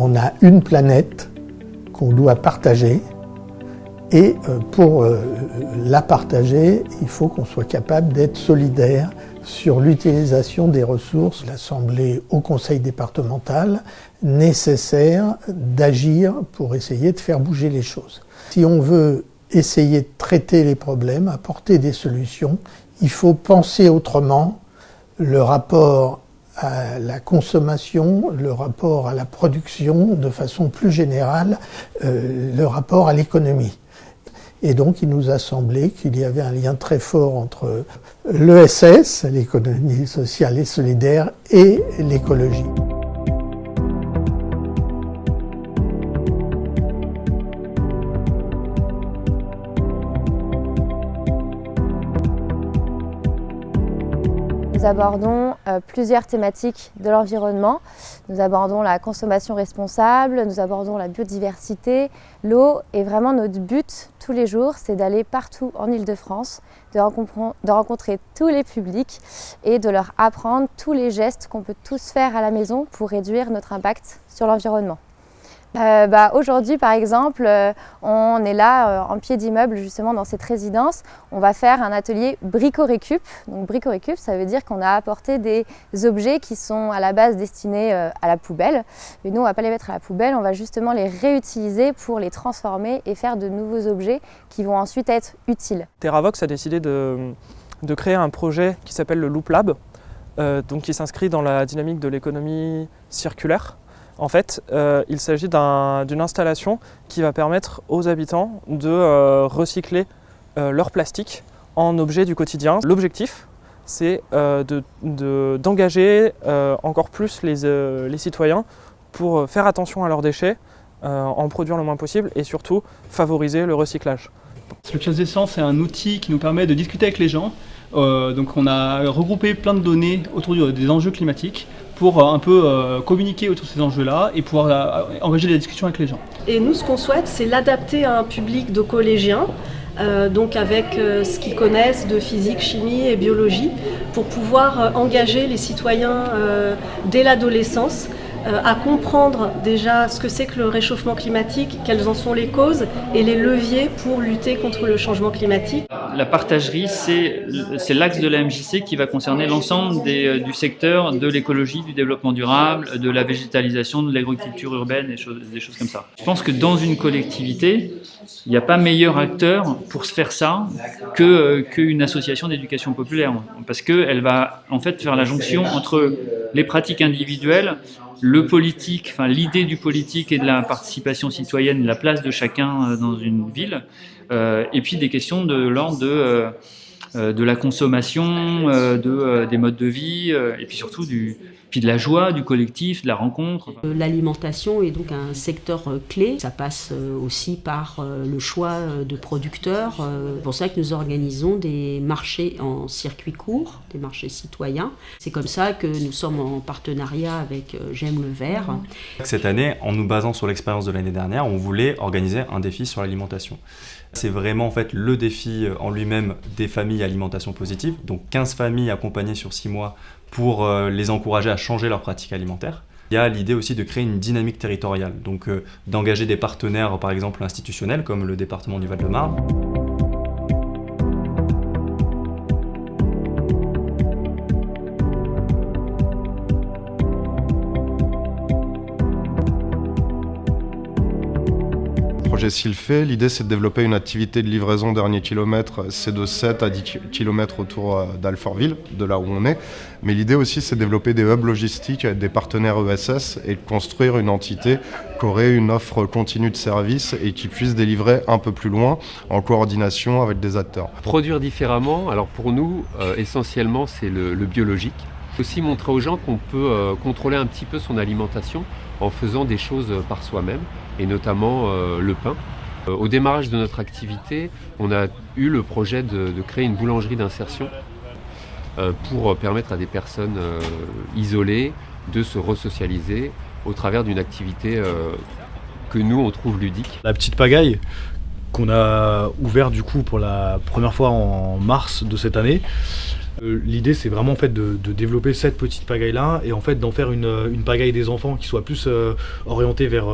On a une planète qu'on doit partager et pour la partager, il faut qu'on soit capable d'être solidaire sur l'utilisation des ressources. L'Assemblée au Conseil départemental nécessaire d'agir pour essayer de faire bouger les choses. Si on veut essayer de traiter les problèmes, apporter des solutions, il faut penser autrement le rapport à la consommation, le rapport à la production, de façon plus générale, le rapport à l'économie. Et donc il nous a semblé qu'il y avait un lien très fort entre l'ESS, l'économie sociale et solidaire, et l'écologie. Nous abordons plusieurs thématiques de l'environnement. Nous abordons la consommation responsable, nous abordons la biodiversité, l'eau. Et vraiment notre but tous les jours, c'est d'aller partout en Île-de-France, de rencontrer tous les publics et de leur apprendre tous les gestes qu'on peut tous faire à la maison pour réduire notre impact sur l'environnement. Aujourd'hui par exemple, on est là en pied d'immeuble justement dans cette résidence. On va faire un atelier brico-récup. Donc brico-récup, ça veut dire qu'on a apporté des objets qui sont à la base destinés à la poubelle. Mais nous on ne va pas les mettre à la poubelle, on va justement les réutiliser pour les transformer et faire de nouveaux objets qui vont ensuite être utiles. Terravox a décidé de créer un projet qui s'appelle le Loop Lab, donc qui s'inscrit dans la dynamique de l'économie circulaire. En fait, il s'agit d'une installation qui va permettre aux habitants de recycler leur plastique en objets du quotidien. L'objectif, c'est d'engager encore plus les citoyens pour faire attention à leurs déchets, en produire le moins possible et surtout favoriser le recyclage. Le Caisse d'essence est un outil qui nous permet de discuter avec les gens. Donc on a regroupé plein de données autour des enjeux climatiques pour un peu communiquer autour de ces enjeux-là et pouvoir engager des discussions avec les gens. Et nous, ce qu'on souhaite, c'est l'adapter à un public de collégiens, donc avec ce qu'ils connaissent de physique, chimie et biologie, pour pouvoir engager les citoyens dès l'adolescence à comprendre déjà ce que c'est que le réchauffement climatique, quelles en sont les causes et les leviers pour lutter contre le changement climatique. La partagerie, c'est l'axe de la MJC qui va concerner l'ensemble du secteur de l'écologie, du développement durable, de la végétalisation, de l'agriculture urbaine, des choses comme ça. Je pense que dans une collectivité, il n'y a pas meilleur acteur pour se faire ça qu'une association d'éducation populaire, parce qu'elle va en fait faire la jonction entre les pratiques individuelles, le politique, enfin l'idée du politique et de la participation citoyenne, la place de chacun dans une ville, et puis des questions de l'ordre de la consommation, des modes de vie, et puis surtout puis de la joie, du collectif, de la rencontre. L'alimentation est donc un secteur clé. Ça passe aussi par le choix de producteurs. C'est pour ça que nous organisons des marchés en circuit court, des marchés citoyens. C'est comme ça que nous sommes en partenariat avec J'aime le vert. Cette année, en nous basant sur l'expérience de l'année dernière, on voulait organiser un défi sur l'alimentation. C'est vraiment en fait le défi en lui-même des familles alimentation positive, donc 15 familles accompagnées sur 6 mois pour les encourager à changer leurs pratiques alimentaires. Il y a l'idée aussi de créer une dynamique territoriale, donc d'engager des partenaires par exemple institutionnels comme le département du Val-de-Marne. Projet S'il-Fait, l'idée c'est de développer une activité de livraison dernier kilomètre, c'est de 7 à 10 km autour d'Alfortville, de là où on est. Mais l'idée aussi c'est de développer des hubs logistiques avec des partenaires ESS et de construire une entité qui aurait une offre continue de services et qui puisse délivrer un peu plus loin en coordination avec des acteurs. Produire différemment, alors pour nous essentiellement c'est le biologique. Aussi montrer aux gens qu'on peut contrôler un petit peu son alimentation en faisant des choses par soi-même, et notamment le pain. Au démarrage de notre activité, on a eu le projet de créer une boulangerie d'insertion pour permettre à des personnes isolées de se resocialiser au travers d'une activité que nous on trouve ludique. La petite pagaille qu'on a ouvert du coup pour la première fois en mars de cette année. L'idée, c'est vraiment en fait de développer cette petite pagaille-là et en fait d'en faire une pagaille des enfants qui soit plus orientée vers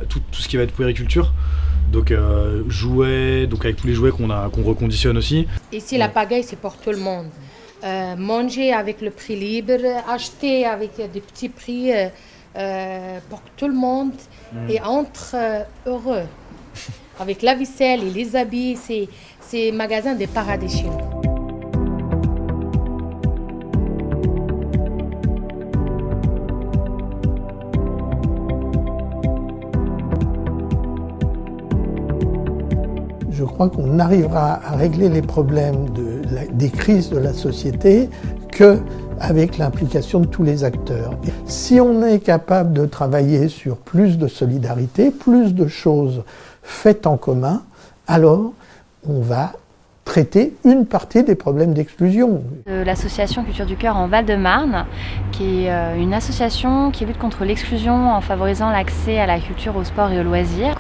tout ce qui va être puériculture. Donc jouets, donc avec tous les jouets qu'on reconditionne aussi. Ici, la pagaille, c'est pour tout le monde. Manger avec le prix libre, acheter avec des petits prix pour tout le monde et entre heureux. Avec la vaisselle et les habits, c'est magasin des paradis chez nous. Je crois qu'on n'arrivera à régler les problèmes des crises de la société qu'avec l'implication de tous les acteurs. Et si on est capable de travailler sur plus de solidarité, plus de choses faites en commun, alors on va traiter une partie des problèmes d'exclusion. L'association Culture du Cœur en Val-de-Marne, qui est une association qui lutte contre l'exclusion en favorisant l'accès à la culture, au sport et aux loisirs,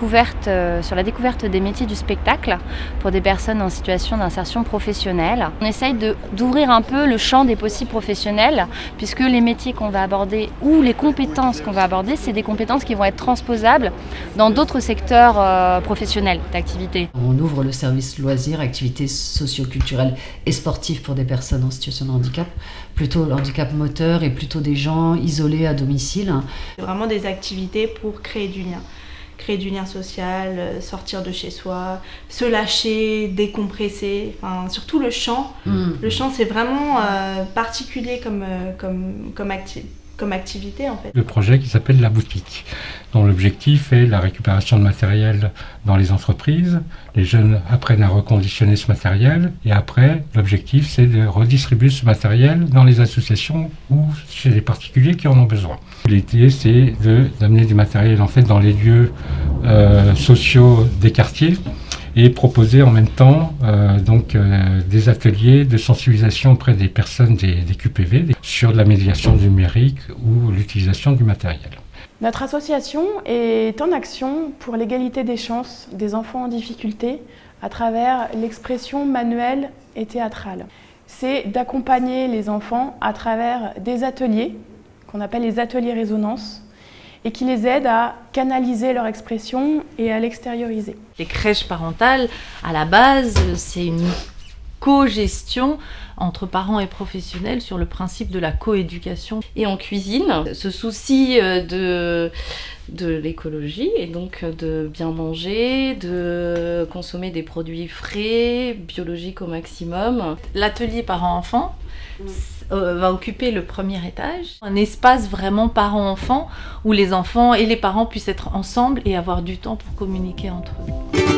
sur la découverte des métiers du spectacle pour des personnes en situation d'insertion professionnelle. On essaye d'ouvrir un peu le champ des possibles professionnels, puisque les métiers qu'on va aborder ou les compétences qu'on va aborder, c'est des compétences qui vont être transposables dans d'autres secteurs professionnels d'activité. On ouvre le service loisirs, activités socio-culturelles et sportives pour des personnes en situation de handicap, plutôt le handicap moteur et plutôt des gens isolés à domicile. C'est vraiment des activités pour créer du lien social, sortir de chez soi, se lâcher, décompresser, enfin, surtout le chant. Le chant, c'est vraiment particulier comme activité en fait. Le projet qui s'appelle La Boutique, dont l'objectif est la récupération de matériel dans les entreprises. Les jeunes apprennent à reconditionner ce matériel et après, l'objectif c'est de redistribuer ce matériel dans les associations ou chez les particuliers qui en ont besoin. L'idée c'est d'amener du matériel en fait dans les lieux sociaux des quartiers et proposer en même temps des ateliers de sensibilisation auprès des personnes des QPV sur la médiation numérique ou l'utilisation du matériel. Notre association est en action pour l'égalité des chances des enfants en difficulté à travers l'expression manuelle et théâtrale. C'est d'accompagner les enfants à travers des ateliers qu'on appelle les ateliers résonance et qui les aident à canaliser leur expression et à l'extérioriser. Les crèches parentales, à la base, c'est une co-gestion entre parents et professionnels sur le principe de la coéducation. Et en cuisine, ce souci de l'écologie et donc de bien manger, de consommer des produits frais, biologiques au maximum. L'atelier parents-enfants va occuper le premier étage, un espace vraiment parents-enfants où les enfants et les parents puissent être ensemble et avoir du temps pour communiquer entre eux.